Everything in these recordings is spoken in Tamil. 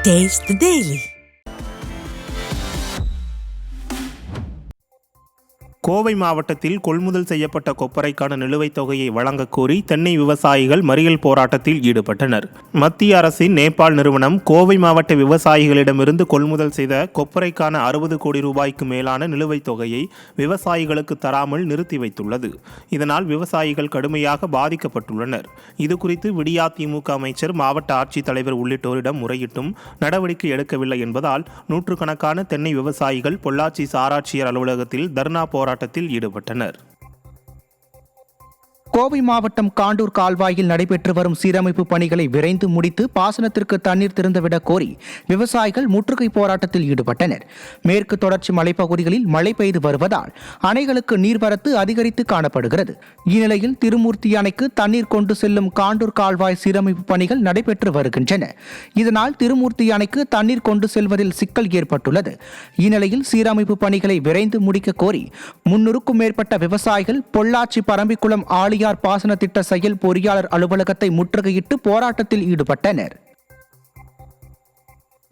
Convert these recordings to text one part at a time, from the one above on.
Taste the Daily. கோவை மாவட்டத்தில் கொள்முதல் செய்யப்பட்ட கொப்பரைக்கான நிலுவைத் தொகையை வழங்கக் கோரி தென்னை விவசாயிகள் மறியல் போராட்டத்தில் ஈடுபட்டனர். மத்திய அரசின் நேபாள் நிறுவனம் கோவை மாவட்ட விவசாயிகளிடமிருந்து கொள்முதல் செய்த கொப்பரைக்கான 60 கோடி ரூபாய்க்கு மேலான நிலுவைத் தொகையை விவசாயிகளுக்கு தராமல் நிறுத்தி வைத்துள்ளது. இதனால் விவசாயிகள் கடுமையாக பாதிக்கப்பட்டுள்ளனர். இதுகுறித்து விடியா திமுக அமைச்சர், மாவட்ட ஆட்சித்தலைவர் உள்ளிட்டோரிடம் முறையிட்டும் நடவடிக்கை எடுக்கவில்லை என்பதால் நூற்றுக்கணக்கான தென்னை விவசாயிகள் பொள்ளாச்சி சாராட்சியர் அலுவலகத்தில் தர்ணா போராட்டத்தில் ஈடுபட்டனர். கோவை மாவட்டம் காண்டூர் கால்வாயில் நடைபெற்று வரும் சீரமைப்பு பணிகளை விரைந்து முடித்து பாசனத்திற்கு தண்ணீர் திறந்துவிடக் கோரி விவசாயிகள் முற்றுகை போராட்டத்தில் ஈடுபட்டனர். மேற்கு தொடர்ச்சி மலைப்பகுதிகளில் மழை பெய்து வருவதால் அணைகளுக்கு நீர்வரத்து அதிகரித்து காணப்படுகிறது. இந்நிலையில் திருமூர்த்தி அணைக்கு தண்ணீர் கொண்டு செல்லும் காண்டூர் கால்வாய் சீரமைப்பு பணிகள் நடைபெற்று வருகின்றன. இதனால் திருமூர்த்தி அணைக்கு தண்ணீர் கொண்டு செல்வதில் சிக்கல் ஏற்பட்டுள்ளது. இந்நிலையில் சீரமைப்பு பணிகளை விரைந்து முடிக்க கோரி 300க்கும் மேற்பட்ட விவசாயிகள் பொள்ளாச்சி பரம்பிக்குளம் ஆலியார் பாசன திட்ட செயல் பொறியாளர் அலுவலகத்தை முற்றுகையிட்டு போராட்டத்தில் ஈடுபட்டனர்.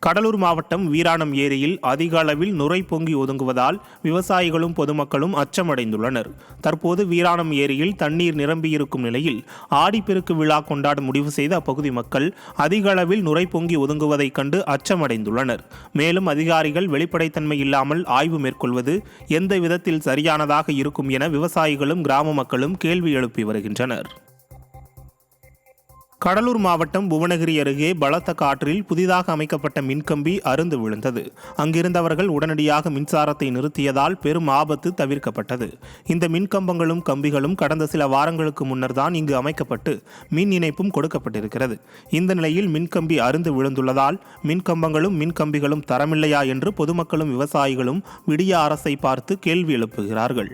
கடலூர் மாவட்டம் வீராணம் ஏரியில் அதிக அளவில் நுரை பொங்கி ஒதுங்குவதால் விவசாயிகளும் பொதுமக்களும் அச்சமடைந்துள்ளனர். தற்போது வீராணம் ஏரியில் தண்ணீர் நிரம்பியிருக்கும் நிலையில் ஆடிப்பெருக்கு விழா கொண்டாட முடிவு செய்த அப்பகுதி மக்கள் அதிக அளவில் நுரை பொங்கி ஒதுங்குவதைக் கண்டு அச்சமடைந்துள்ளனர். மேலும் அதிகாரிகள் வெளிப்படைத்தன்மை இல்லாமல் ஆய்வு மேற்கொள்வது எந்த விதத்தில் சரியானதாக இருக்கும் என விவசாயிகளும் கிராம மக்களும் கேள்வி எழுப்பி வருகின்றனர். கடலூர் மாவட்டம் புவனகிரி அருகே பலத்த காற்றில் புதிதாக அமைக்கப்பட்ட மின்கம்பி அறுந்து விழுந்தது. அங்கிருந்தவர்கள் உடனடியாக மின்சாரத்தை நிறுத்தியதால் பெரும் ஆபத்து தவிர்க்கப்பட்டது. இந்த மின்கம்பங்களும் கம்பிகளும் கடந்த சில வாரங்களுக்கு முன்னர் தான் இங்கு அமைக்கப்பட்டு மின் இணைப்பும் கொடுக்கப்பட்டிருக்கிறது. இந்த நிலையில் மின்கம்பி அறுந்து விழுந்துள்ளதால் மின்கம்பங்களும் மின்கம்பிகளும் தரமில்லையா என்று பொதுமக்களும் விவசாயிகளும் விடிய அரசை பார்த்து கேள்வி எழுப்புகிறார்கள்.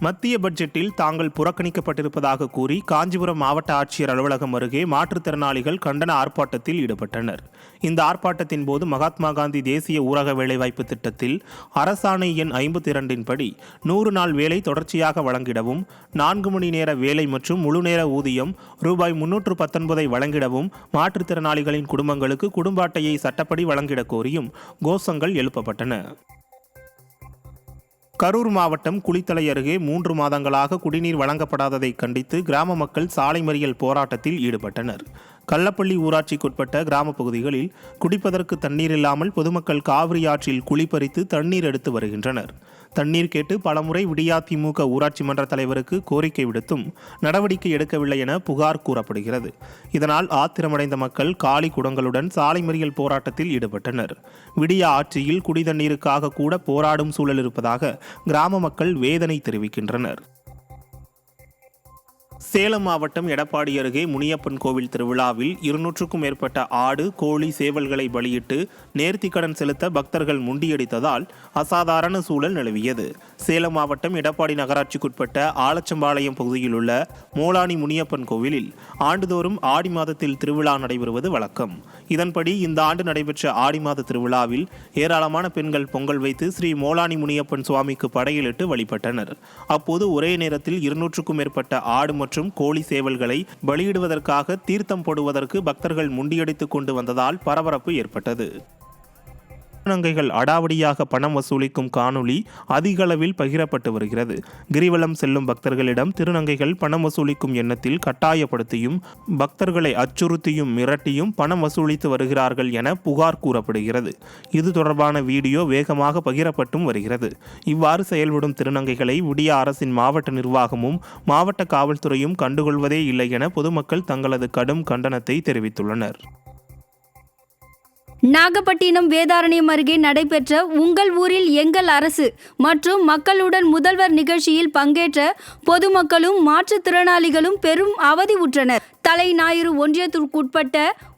மத்திய பட்ஜெட்டில் தாங்கள் புறக்கணிக்கப்பட்டிருப்பதாக கூறி காஞ்சிபுரம் மாவட்ட ஆட்சியர் அலுவலகம் அருகே மாற்றுத்திறனாளிகள் கண்டன ஆர்ப்பாட்டத்தில் ஈடுபட்டனர். இந்த ஆர்ப்பாட்டத்தின் போது மகாத்மா காந்தி தேசிய ஊரக வேலைவாய்ப்பு திட்டத்தில் அரசாணை எண் 52 படி 100 நாள் வேலை தொடர்ச்சியாக வழங்கிடவும், 4 மணி நேர வேலை மற்றும் முழுநேர ஊதியம் ரூபாய் 319 வழங்கிடவும், மாற்றுத்திறனாளிகளின் குடும்பங்களுக்கு குடும்ப அட்டையை சட்டப்படி வழங்கிடக் கோரியும் கோஷங்கள் எழுப்பப்பட்டன. கரூர் மாவட்டம் குளித்தலை அருகே 3 மாதங்களாக குடிநீர் வழங்கப்படாததை கண்டித்து கிராம மக்கள் சாலை மறியல் போராட்டத்தில் ஈடுபட்டனர். கள்ளப்பள்ளி ஊராட்சிக்குட்பட்ட கிராம பகுதிகளில் குடிப்பதற்கு தண்ணீர் இல்லாமல் பொதுமக்கள் காவிரி ஆற்றில் குளிப்பறித்து தண்ணீர் எடுத்து வருகின்றனர். தண்ணீர் கேட்டு பலமுறை விடியா திமுக ஊராட்சி மன்ற தலைவருக்கு கோரிக்கை விடுத்தும் நடவடிக்கை எடுக்கவில்லை என புகார் கூறப்படுகிறது. இதனால் ஆத்திரமடைந்த மக்கள் காலி குடங்களுடன் சாலை மறியல் போராட்டத்தில் ஈடுபட்டனர். விடியா ஆட்சியில் குடிதண்ணீருக்காக கூட போராடும் சூழல் இருப்பதாக கிராம மக்கள் வேதனை தெரிவிக்கின்றனர். சேலம் மாவட்டம் எடப்பாடி அருகே முனியப்பன் கோவில் திருவிழாவில் 200க்கும் மேற்பட்ட ஆடு, கோழி, சேவல்களை பலியிட்டு நேர்த்திக்கடன் செலுத்த பக்தர்கள் முண்டியடித்ததால் அசாதாரண சூழல் நிலவியது. சேலம் மாவட்டம் எடப்பாடி நகராட்சிக்குட்பட்ட ஆலச்சம்பாளையம் பகுதியில் உள்ள மோலானி முனியப்பன் கோவிலில் ஆண்டுதோறும் ஆடி மாதத்தில் திருவிழா நடைபெறுவது வழக்கம். இதன்படி இந்த ஆண்டு நடைபெற்ற ஆடி மாத திருவிழாவில் ஏராளமான பெண்கள் பொங்கல் வைத்து ஸ்ரீ மோலானி முனியப்பன் சுவாமிக்கு படையலிட்டு வழிபட்டனர். அப்போது ஒரே நேரத்தில் 200க்கும் மேற்பட்ட ஆடு மற்றும் கோழி சேவல்களை பலியிடுவதற்காக தீர்த்தம் போடுவதற்கு பக்தர்கள் முண்டியடித்துக் கொண்டு வந்ததால் பரபரப்பு ஏற்பட்டது. திருநங்கைகள் அடாவடியாக பணம் வசூலிக்கும் காணொளி அதிக அளவில் பகிரப்பட்டு வருகிறது. கிரிவலம் செல்லும் பக்தர்களிடம் திருநங்கைகள் பணம் வசூலிக்கும் எண்ணத்தில் கட்டாயப்படுத்தியும் பக்தர்களை அச்சுறுத்தியும் மிரட்டியும் பணம் வசூலித்து வருகிறார்கள் என புகார் கூறப்படுகிறது. இது தொடர்பான வீடியோ வேகமாக பகிரப்பட்டும் வருகிறது. இவ்வாறு செயல்படும் திருநங்கைகளை விடியா அரசின் மாவட்ட நிர்வாகமும் மாவட்ட காவல்துறையும் கண்டுகொள்வதே இல்லை என பொதுமக்கள் தங்களது கடும் கண்டனத்தை தெரிவித்துள்ளனர். நாகப்பட்டினம் வேதாரண்யம் அருகே நடைபெற்ற உங்கள் ஊரில் எங்கள் அரசு மற்றும் மக்களுடன் முதல்வர் நிகழ்ச்சியில் பங்கேற்ற பொதுமக்களும் மாற்றுத்திறனாளிகளும் பெரும் அவதி உற்றனர். தலைஞாயிறு ஒன்றியத்திற்குட்பட்ட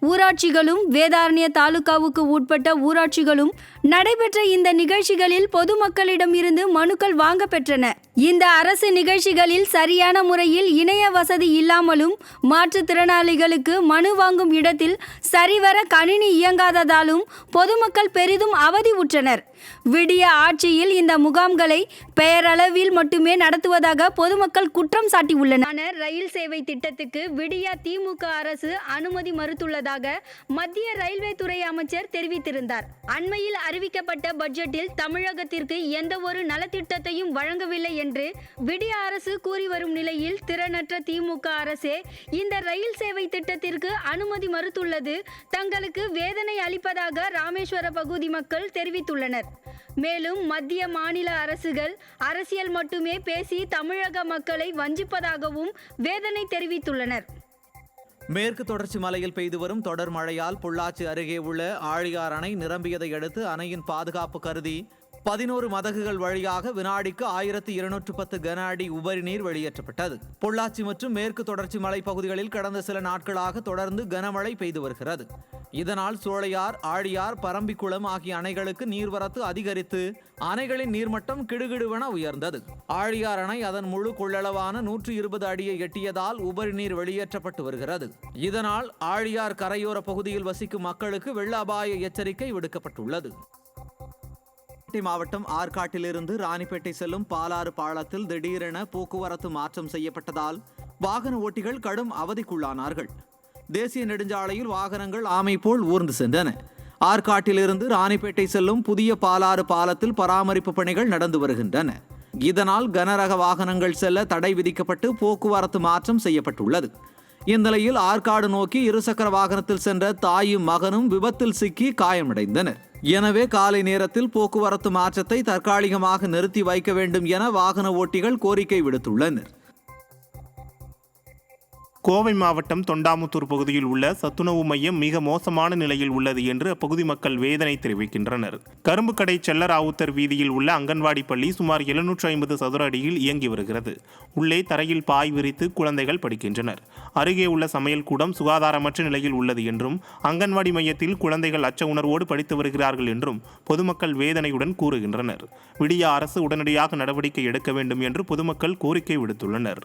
ஊராட்சிகளும் வேதாரண்ய தாலுகாவுக்கு உட்பட்ட ஊராட்சிகளும் நடைபெற்ற இந்த நிகழ்ச்சிகளில் பொதுமக்களிடம் இருந்து மனுக்கள் வாங்க பெற்றன. இந்த அரசு நிகழ்ச்சிகளில் சரியான முறையில் இணைய வசதி இல்லாமலும் மாற்றுத்திறனாளிகளுக்கு மனு வாங்கும் இடத்தில் சரிவர கணினி இயங்காததாலும் பொதுமக்கள் பெரிதும் அவதி உற்றனர். விடிய ஆட்சியில் இந்த முகாம்களை பெயரளவில் மட்டுமே நடத்துவதாக பொதுமக்கள் குற்றம் சாட்டியுள்ளனர். ரயில் சேவை திட்டத்துக்கு விடிய திமுக அரசு அனுமதி மறுத்துள்ளதால் உள்ளதாக மத்திய ரயில்வே துறை அமைச்சர் தெரிவித்திருந்தார். அண்மையில் அறிவிக்கப்பட்ட பட்ஜெட்டில் தமிழகத்திற்கு எந்த ஒரு நலத்திட்டத்தையும் வழங்கவில்லை என்று விடிய அரசு கூறி வரும் நிலையில் திறனற்ற திமுக அரசே இந்த ரயில் சேவை திட்டத்திற்கு அனுமதி மறுத்துள்ளது தங்களுக்கு வேதனை அளிப்பதாக ராமேஸ்வர பகுதி மக்கள் தெரிவித்துள்ளனர். மேலும் மத்திய மாநில அரசுகள் அரசியல் மட்டுமே பேசி தமிழக மக்களை வஞ்சிப்பதாகவும் வேதனை தெரிவித்துள்ளனர். மேற்கு தொடர்ச்சி மலையில் பெய்து வரும் தொடர் மழையால் பொள்ளாச்சி அருகே உள்ள ஆழியார் அணை நிரம்பியதை அடுத்து அணையின் பாதுகாப்பு கருதி 11 மதகுகள் வழியாக வினாடிக்கு 1210 கன அடி உபரி நீர் வெளியேற்றப்பட்டது. பொள்ளாச்சி மற்றும் மேற்கு தொடர்ச்சி மலை பகுதிகளில் கடந்த சில நாட்களாக தொடர்ந்து கனமழை பெய்து வருகிறது. இதனால் சோழையார், ஆழியார், பரம்பிக்குளம் ஆகிய அணைகளுக்கு நீர்வரத்து அதிகரித்து அணைகளின் நீர்மட்டம் கிடுகிடுவென உயர்ந்தது. ஆழியார் அணை அதன் முழு கொள்ளளவான 120 அடியை எட்டியதால் உபரி நீர் வெளியேற்றப்பட்டு வருகிறது. இதனால் ஆழியார் கரையோர பகுதியில் வசிக்கும் மக்களுக்கு வெள்ள அபாய எச்சரிக்கை விடுக்கப்பட்டுள்ளது. மாவட்டம் ஆற்காட்டிலிருந்து ராணிப்பேட்டை செல்லும் பாலாறு பாலத்தில் திடீரென போக்குவரத்து மாற்றம் செய்யப்பட்டதால் வாகன ஓட்டிகள் கடும் அவதிக்குள்ளானார்கள். தேசிய நெடுஞ்சாலையில் வாகனங்கள் ஆமை போல் ஊர்ந்து சென்றன. ஆற்காட்டிலிருந்து ராணிப்பேட்டை செல்லும் புதிய பாலாறு பாலத்தில் பராமரிப்பு பணிகள் நடந்து வருகின்றன. இதனால் கனரக வாகனங்கள் செல்ல தடை விதிக்கப்பட்டு போக்குவரத்து மாற்றம் செய்யப்பட்டுள்ளது. இந்நிலையில் ஆற்காடு நோக்கி இருசக்கர வாகனத்தில் சென்ற தாயும் மகனும் விபத்தில் சிக்கி காயமடைந்தனர். எனவே காலை நேரத்தில் போக்குவரத்து மாற்றத்தை தற்காலிகமாக நிறுத்தி வைக்க வேண்டும் என வாகன ஓட்டிகள் கோரிக்கை விடுத்துள்ளனர். கோவை மாவட்டம் தொண்டாமுத்தூர் பகுதியில் உள்ள சத்துணவு மையம் மிக மோசமான நிலையில் உள்ளது என்று அப்பகுதி மக்கள் வேதனை தெரிவிக்கின்றனர். கரும்பு கடை செல்லராவுத்தர் வீதியில் உள்ள அங்கன்வாடி பள்ளி சுமார் 750 சதுர அடியில் இயங்கி வருகிறது. உள்ளே தரையில் பாய் விரித்து குழந்தைகள் படிக்கின்றனர். அருகே உள்ள சமையல் கூடம் சுகாதாரமற்ற நிலையில் உள்ளது என்றும் அங்கன்வாடி மையத்தில் குழந்தைகள் அச்ச உணர்வோடு படித்து வருகிறார்கள் என்றும் பொதுமக்கள் வேதனையுடன் கூறுகின்றனர். விடிய அரசு உடனடியாக நடவடிக்கை எடுக்க வேண்டும் என்று பொதுமக்கள் கோரிக்கை விடுத்துள்ளனர்.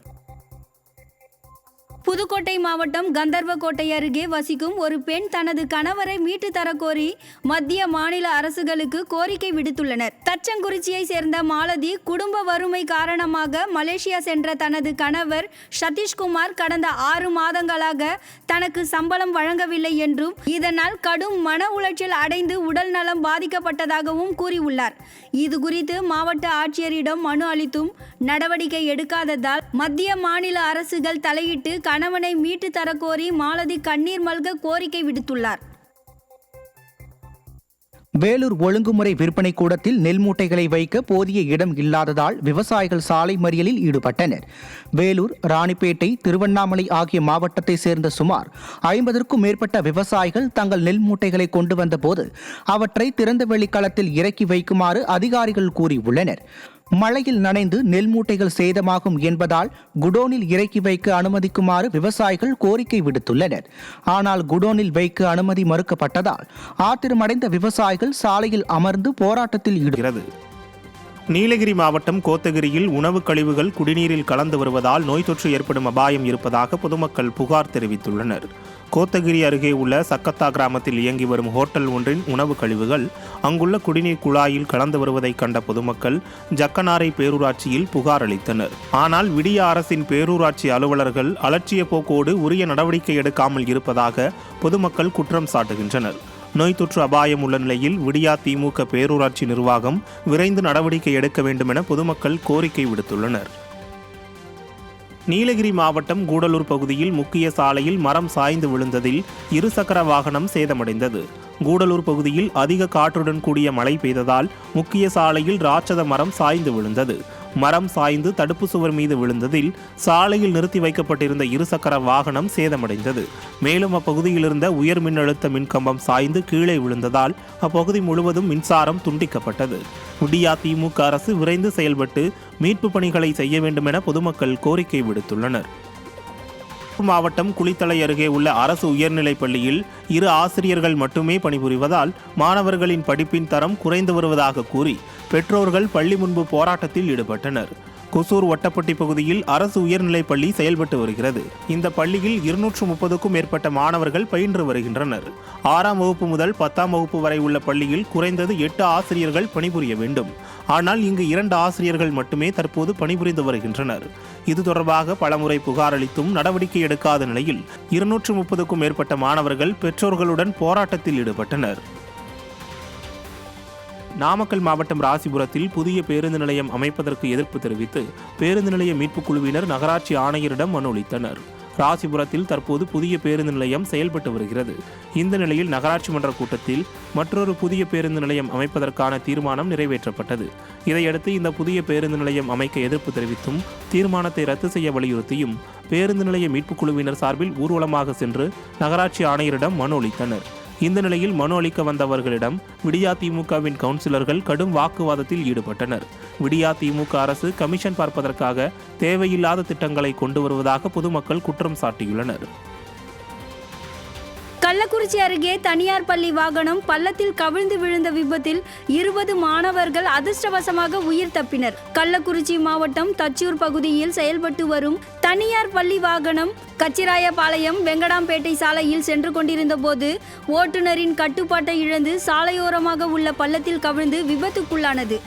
புதுக்கோட்டை மாவட்டம் கந்தர்வக்கோட்டை அருகே வசிக்கும் ஒரு பெண் தனது கணவரை மீட்டு தரக்கோரி மத்திய மாநில அரசுகளுக்கு கோரிக்கை விடுத்துள்ளனர். தச்சங்குறிச்சியை சேர்ந்த மாலதி குடும்ப வறுமை காரணமாக மலேசியா சென்ற தனது கணவர் சதீஷ்குமார் கடந்த 6 மாதங்களாக தனக்கு சம்பளம் வழங்கவில்லை என்றும் இதனால் கடும் மன உளைச்சல் அடைந்து உடல் நலம் பாதிக்கப்பட்டதாகவும் கூறியுள்ளார். இது குறித்து மாவட்ட ஆட்சியரிடம் மனு அளித்தும் நடவடிக்கை எடுக்காததால் மத்திய மாநில அரசுகள் தலையிட்டு கணவனை மீட்டு தரக்கோரி மாலதி கண்ணீர் மல்க கோரிக்கை விடுத்துள்ளார். வேலூர் ஒழுங்குமுறை விற்பனை கூடத்தில் நெல் மூட்டைகளை வைக்க போதிய இடம் இல்லாததால் விவசாயிகள் சாலை மறியலில் ஈடுபட்டனர். வேலூர், ராணிப்பேட்டை, திருவண்ணாமலை ஆகிய மாவட்டத்தை சேர்ந்த சுமார் 50க்கும் மேற்பட்ட விவசாயிகள் தங்கள் நெல் மூட்டைகளை கொண்டு வந்த போது அவற்றை திறந்தவெளி களத்தில் இறக்கி வைக்குமாறு அதிகாரிகள் கூறியுள்ளனர். மழையில் நனைந்து நெல் மூட்டைகள் சேதமாகும் என்பதால் குடோனில் இறக்கி வைக்க அனுமதிக்குமாறு விவசாயிகள் கோரிக்கை விடுத்துள்ளனர். ஆனால் குடோனில் வைக்க அனுமதி மறுக்கப்பட்டதால் ஆத்திரமடைந்த விவசாயிகள் சாலையில் அமர்ந்து போராட்டத்தில் ஈடுபடுகிறது. நீலகிரி மாவட்டம் கோத்தகிரியில் உணவு கழிவுகள் குடிநீரில் கலந்து வருவதால் நோய் தொற்று ஏற்படும் அபாயம் இருப்பதாக பொதுமக்கள் புகார் தெரிவித்துள்ளனர். கோத்தகிரி அருகே உள்ள சக்கத்தா கிராமத்தில் இயங்கி வரும் ஹோட்டல் ஒன்றின் உணவு கழிவுகள் அங்குள்ள குடிநீர் குழாயில் கலந்து வருவதை கண்ட பொதுமக்கள் ஜக்கனாரை பேரூராட்சியில் புகார் அளித்தனர். ஆனால் விடிய அரசின் பேரூராட்சி அலுவலர்கள் அலட்சிய போக்கோடு உரிய நடவடிக்கை எடுக்காமல் இருப்பதாக பொதுமக்கள் குற்றம் சாட்டுகின்றனர். நோய் தொற்று அபாயம் உள்ள நிலையில் விடியா திமுக பேரூராட்சி நிர்வாகம் விரைந்து நடவடிக்கை எடுக்க வேண்டும் என பொதுமக்கள் கோரிக்கை விடுத்துள்ளனர். நீலகிரி மாவட்டம் கூடலூர் பகுதியில் முக்கிய சாலையில் மரம் சாய்ந்து விழுந்ததில் இருசக்கர வாகனம் சேதமடைந்தது. கூடலூர் பகுதியில் அதிக காற்றுடன் கூடிய மழை பெய்ததால் முக்கிய சாலையில் ராட்சத மரம் சாய்ந்து விழுந்தது. மரம் சாய்ந்து தடுப்பு சுவர் மீது விழுந்ததில் சாலையில் நிறுத்தி வைக்கப்பட்டிருந்த இருசக்கர வாகனம் சேதமடைந்தது. மேலும் அப்பகுதியில் இருந்த உயர் மின்னழுத்த மின்கம்பம் சாய்ந்து கீழே விழுந்ததால் அப்பகுதி முழுவதும் மின்சாரம் துண்டிக்கப்பட்டது. விடியா திமுக அரசு விரைந்து செயல்பட்டு மீட்பு பணிகளை செய்ய வேண்டும் என பொதுமக்கள் கோரிக்கை விடுத்துள்ளனர். மாவட்டம் குளித்தலை அருகே உள்ள அரசு உயர்நிலைப் பள்ளியில் 2 ஆசிரியர்கள் மட்டுமே பணிபுரிவதால் மாணவர்களின் படிப்பின் தரம் குறைந்து வருவதாக கூறி பெற்றோர்கள் பள்ளி முன்பு போராட்டத்தில் ஈடுபட்டனர். கொசூர் வட்டப்பட்டி பகுதியில் அரசு உயர்நிலைப் பள்ளி செயல்பட்டு வருகிறது. இந்த பள்ளியில் 230க்கும் மேற்பட்ட மாணவர்கள் பயின்று வருகின்றனர். 6ஆம் வகுப்பு முதல் 10ஆம் வகுப்பு வரை உள்ள பள்ளியில் குறைந்தது 8 ஆசிரியர்கள் பணிபுரிய வேண்டும். ஆனால் இங்கு 2 ஆசிரியர்கள் மட்டுமே தற்போது பணிபுரிந்து வருகின்றனர். இது தொடர்பாக பலமுறை புகார் அளித்தும் நடவடிக்கை எடுக்காத நிலையில் 230க்கும் மேற்பட்ட மாணவர்கள் பெற்றோர்களுடன் போராட்டத்தில் ஈடுபட்டனர். நாமக்கல் மாவட்டம் ராசிபுரத்தில் புதிய பேருந்து நிலையம் அமைப்பதற்கு எதிர்ப்பு தெரிவித்து பேருந்து நிலைய மீட்புக் குழுவினர் நகராட்சி ஆணையரிடம் மனு அளித்தனர். ராசிபுரத்தில் தற்போது புதிய பேருந்து நிலையம் செயல்பட்டு வருகிறது. இந்த நிலையில் நகராட்சி மன்ற கூட்டத்தில் மற்றொரு புதிய பேருந்து நிலையம் அமைப்பதற்கான தீர்மானம் நிறைவேற்றப்பட்டது. இதையடுத்து இந்த புதிய பேருந்து நிலையம் அமைக்க எதிர்ப்பு தெரிவித்தும் தீர்மானத்தை ரத்து செய்ய வலியுறுத்தியும் பேருந்து நிலைய மீட்புக் குழுவினர் சார்பில் ஊர்வலமாக சென்று நகராட்சி ஆணையரிடம் மனு அளித்தனர். இந்த நிலையில் மனு அளிக்க வந்தவர்களிடம் விடியா திமுகவின் கவுன்சிலர்கள் கடும் வாக்குவாதத்தில் ஈடுபட்டனர். விடியா திமுக அரசு கமிஷன் பார்ப்பதற்காக தேவையில்லாத திட்டங்களை கொண்டு வருவதாக பொதுமக்கள் குற்றம் சாட்டியுள்ளனர். கள்ளக்குறிச்சி அருகே தனியார் பள்ளி வாகனம் பள்ளத்தில் கவிழ்ந்து விழுந்த விபத்தில் 20 மாணவர்கள் அதிர்ஷ்டவசமாக உயிர் தப்பினர். கள்ளக்குறிச்சி மாவட்டம் தச்சூர் பகுதியில் செயல்பட்டு வரும் தனியார் பள்ளி வாகனம் கச்சிராயபாளையம் வெங்கடாம்பேட்டை சாலையில் சென்று கொண்டிருந்த போது ஓட்டுநரின் கட்டுப்பாட்டை இழந்து சாலையோரமாக உள்ள பள்ளத்தில் கவிழ்ந்து விபத்துக்குள்ளானது.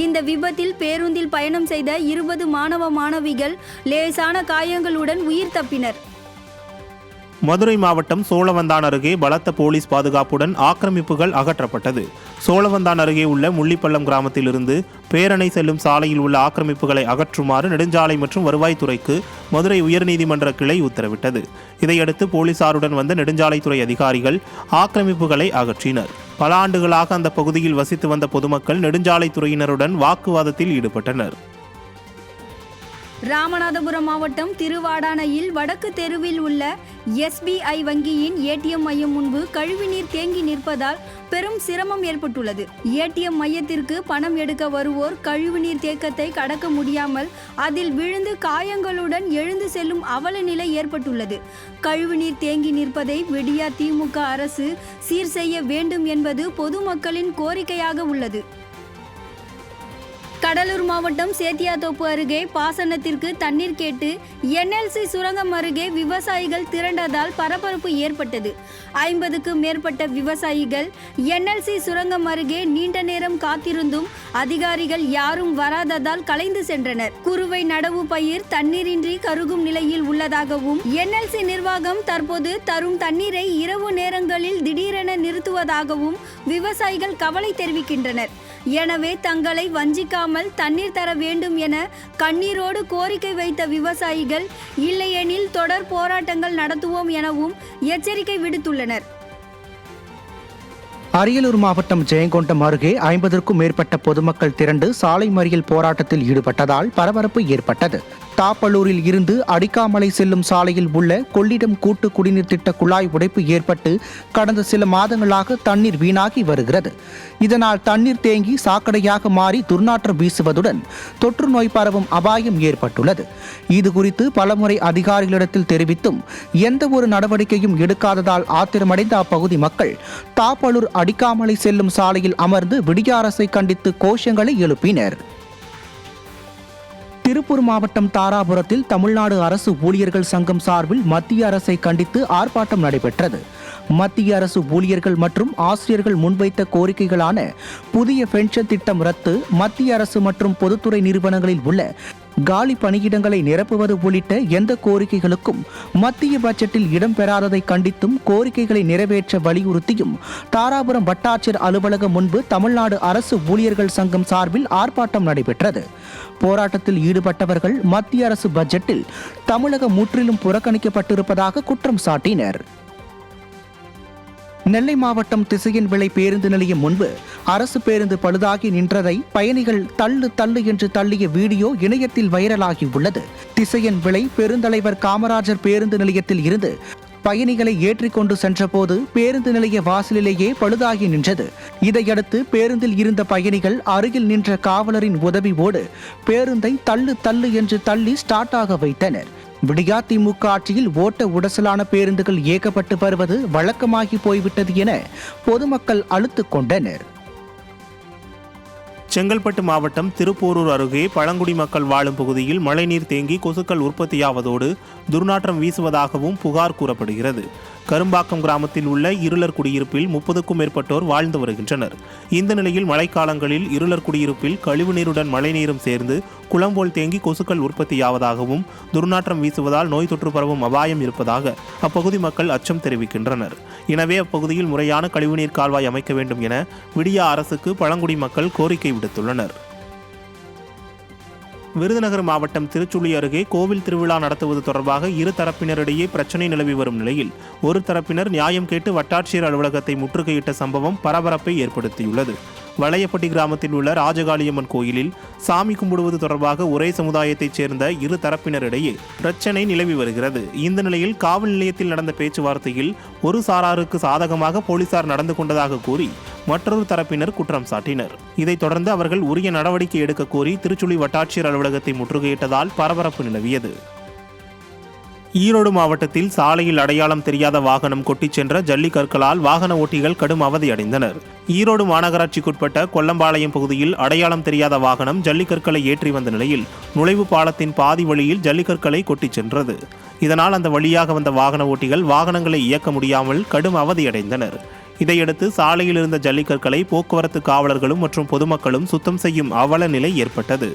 இந்த விபத்தில் பேருந்தில் பயணம் செய்த 20 மாணவ மாணவிகள் லேசான காயங்களுடன் உயிர் தப்பினர். மதுரை மாவட்டம் சோழவந்தான் அருகே பலத்த போலீஸ் பாதுகாப்புடன் ஆக்கிரமிப்புகள் அகற்றப்பட்டது. சோழவந்தான் அருகே உள்ள முள்ளிப்பள்ளம் கிராமத்திலிருந்து பேரணை செல்லும் சாலையில் உள்ள ஆக்கிரமிப்புகளை அகற்றுமாறு நெடுஞ்சாலை மற்றும் வருவாய்த்துறைக்கு மதுரை உயர்நீதிமன்ற கிளை உத்தரவிட்டது. இதையடுத்து போலீசாருடன் வந்த நெடுஞ்சாலைத்துறை அதிகாரிகள் ஆக்கிரமிப்புகளை அகற்றினர். பல ஆண்டுகளாக அந்த பகுதியில் வசித்து வந்த பொதுமக்கள் நெடுஞ்சாலைத்துறையினருடன் வாக்குவாதத்தில் ஈடுபட்டனர். ராமநாதபுரம் மாவட்டம் திருவாடானையில் வடக்கு தெருவில் உள்ள SBI வங்கியின் ATM மையம் முன்பு கழிவுநீர் தேங்கி நிற்பதால் பெரும் சிரமம் ஏற்பட்டுள்ளது. ATM மையத்திற்கு பணம் எடுக்க வருவோர் கழிவுநீர் தேக்கத்தை கடக்க முடியாமல் அதில் விழுந்து காயங்களுடன் எழுந்து செல்லும் அவல நிலை ஏற்பட்டுள்ளது. கழிவுநீர் தேங்கி நிற்பதை விடியா திமுக அரசு சீர் செய்ய வேண்டும் என்பது பொதுமக்களின் கோரிக்கையாக உள்ளது. கடலூர் மாவட்டம் சேத்தியாத்தோப்பு அருகே பாசனத்திற்கு தண்ணீர் கேட்டு NLC சுரங்கம் அருகே விவசாயிகள் திரண்டதால் பரபரப்பு ஏற்பட்டது. 50க்கும் மேற்பட்ட விவசாயிகள் NLC சுரங்கம் அருகே நீண்ட நேரம் காத்திருந்தும் அதிகாரிகள் யாரும் வராததால் கலைந்து சென்றனர். குறுவை நடவு பயிர் தண்ணீரின்றி கருகும் நிலையில் உள்ளதாகவும் NLC நிர்வாகம் தற்போது தரும் தண்ணீரை இரவு நேரங்களில் திடீரென நிறுத்துவதாகவும் விவசாயிகள் கவலை தெரிவிக்கின்றனர். எனவே தங்களை வஞ்சிக்காமல் தண்ணீர் தர வேண்டும் என கண்ணீரோடு கோரிக்கை வைத்த விவசாயிகள் இல்லையெனில் தொடர் போராட்டங்கள் நடத்துவோம் எனவும் எச்சரிக்கை விடுத்துள்ளனர். அரியலூர் மாவட்டம் ஜெயங்கொண்டம் அருகே 50க்கும் மேற்பட்ட பொதுமக்கள் திரண்டு சாலை மறியல் போராட்டத்தில் ஈடுபட்டதால் பரபரப்பு ஏற்பட்டது. தாப்பலூரில் இருந்து அடிக்காமலை செல்லும் சாலையில் உள்ள கொள்ளிடம் கூட்டு குடிநீர் திட்ட குழாய் உடைப்பு ஏற்பட்டு கடந்த சில மாதங்களாக தண்ணீர் வீணாகி வருகிறது. இதனால் தண்ணீர் தேங்கி சாக்கடையாக மாறி துர்நாற்றம் வீசுவதுடன் தொற்று நோய் பரவும் அபாயம் ஏற்பட்டுள்ளது. இது குறித்து பலமுறை அதிகாரிகளிடத்தில் தெரிவித்தும் எந்த ஒரு நடவடிக்கையும் எடுக்காததால் ஆத்திரமடைந்த அப்பகுதி மக்கள் தாப்பலூர் அடிக்காமலை செல்லும் சாலையில் அமர்ந்து விடிய அரசை கண்டித்து கோஷங்களை எழுப்பினர். திருப்பூர் மாவட்டம் தாராபுரத்தில் தமிழ்நாடு அரசு ஊழியர்கள் சங்கம் சார்பில் மத்திய அரசை கண்டித்து ஆர்ப்பாட்டம் நடைபெற்றது. மத்திய அரசு ஊழியர்கள் மற்றும் ஆசிரியர்கள் முன்வைத்த கோரிக்கைகளான புதிய பென்ஷன் திட்டம் ரத்து, மத்திய அரசு மற்றும் பொதுத்துறை நிறுவனங்களில் உள்ள காலி பணியிடங்களை நிரப்புவது உள்ளிட்ட எந்த கோரிக்கைகளுக்கும் மத்திய பட்ஜெட்டில் இடம்பெறாததை கண்டித்தும் கோரிக்கைகளை நிறைவேற்ற வலியுறுத்தியும் தாராபுரம் வட்டாட்சியர் அலுவலகம் முன்பு தமிழ்நாடு அரசு ஊழியர்கள் சங்கம் சார்பில் ஆர்ப்பாட்டம் நடைபெற்றது. போராட்டத்தில் ஈடுபட்டவர்கள் மத்திய அரசு பட்ஜெட்டில் தமிழகம் முற்றிலும் புறக்கணிக்கப்பட்டிருப்பதாக குற்றம் சாட்டினர். நெல்லை மாவட்டம் திசையன் விளை பேருந்து நிலையம் முன்பு அரசு பேருந்து பழுதாகி நின்றதை பயணிகள் தள்ளு தள்ளு என்று தள்ளிய வீடியோ இணையத்தில் வைரலாகி உள்ளது. திசையன் விளை பெருந்தலைவர் காமராஜர் பேருந்து நிலையத்தில் இருந்து பயணிகளை ஏற்றிக்கொண்டு சென்றபோது பேருந்து நிலைய வாசலிலேயே பழுதாகி நின்றது. இதையடுத்து பேருந்தில் இருந்த பயணிகள் அருகில் நின்ற காவலரின் உதவியோடு பேருந்தை தள்ளு தள்ளு என்று தள்ளி ஸ்டார்ட் ஆக வைத்தனர். விடியா திமுக ஆட்சியில் ஓட்ட உடசலான பேருந்துகள் இயக்கப்பட்டு வருவது வழக்கமாகி போய்விட்டது என பொதுமக்கள் அழுத்துக் கொண்டனர். செங்கல்பட்டு மாவட்டம் திருப்போரூர் அருகே பழங்குடி மக்கள் வாழும் பகுதியில் மழைநீர் தேங்கி கொசுக்கள் உற்பத்தியாவதோடு துர்நாற்றம் வீசுவதாகவும் புகார் கூறப்படுகிறது. கரும்பாக்கம் கிராமத்தில் உள்ள இருளர் குடியிருப்பில் 30க்கும் மேற்பட்டோர் வாழ்ந்து வருகின்றனர். இந்த நிலையில் மழைக்காலங்களில் இருளர் குடியிருப்பில் கழிவுநீருடன் மழைநீரும் சேர்ந்து குளம்போல் தேங்கி கொசுக்கள் உற்பத்தியாவதாகவும் துர்நாற்றம் வீசுவதால் நோய் தொற்று பரவும் அபாயம் இருப்பதாக அப்பகுதி மக்கள் அச்சம் தெரிவிக்கின்றனர். எனவே அப்பகுதியில் முறையான கழிவுநீர் கால்வாய் அமைக்க வேண்டும் என விடியா அரசுக்கு பழங்குடி மக்கள் கோரிக்கை விடுத்துள்ளனர். விருதுநகர் மாவட்டம் திருச்சுழி அருகே கோவில் திருவிழா நடத்துவது தொடர்பாக இரு தரப்பினரிடையே பிரச்சினை நிலவி வரும் நிலையில் ஒரு தரப்பினர் நியாயம் கேட்டு வட்டாட்சியர் அலுவலகத்தை முற்றுகையிட்ட சம்பவம் பரபரப்பை ஏற்படுத்தியுள்ளது. வளையப்பட்டி கிராமத்தில் உள்ள ராஜகாளியம்மன் கோயிலில் சாமி கும்பிடுவது தொடர்பாக ஒரே சமுதாயத்தைச் சேர்ந்த இரு தரப்பினரிடையே பிரச்சினை நிலவி வருகிறது. இந்த நிலையில் காவல் நிலையத்தில் நடந்த பேச்சுவார்த்தையில் ஒரு சாராருக்கு சாதகமாக போலீசார் நடந்து கொண்டதாக கூறி மற்றொரு தரப்பினர் குற்றம் சாட்டினர். இதைத் தொடர்ந்து அவர்கள் உரிய நடவடிக்கை எடுக்க கோரி திருச்சுழி வட்டாட்சியர் அலுவலகத்தை முற்றுகையிட்டதால் பரபரப்பு நிலவியது. ஈரோடு மாவட்டத்தில் சாலையில் அடையாளம் தெரியாத வாகனம் கொட்டிச் சென்ற ஜல்லிக்கற்களால் வாகன ஓட்டிகள் கடும் அவதியடைந்தனர். ஈரோடு மாநகராட்சிக்குட்பட்ட கொல்லம்பாளையம் பகுதியில் அடையாளம் தெரியாத வாகனம் ஜல்லிக்கற்களை ஏற்றி வந்த நிலையில் நுழைவு பாலத்தின் பாதி வழியில் ஜல்லிக்கற்களை கொட்டிச் சென்றது. இதனால் அந்த வழியாக வந்த வாகன ஓட்டிகள் வாகனங்களை இயக்க முடியாமல் கடும் அவதியடைந்தனர். இதையடுத்து சாலையில் இருந்த ஜல்லிக்கற்களை போக்குவரத்து காவலர்களும் மற்றும் பொதுமக்களும் சுத்தம் செய்யும் அவல நிலை ஏற்பட்டது.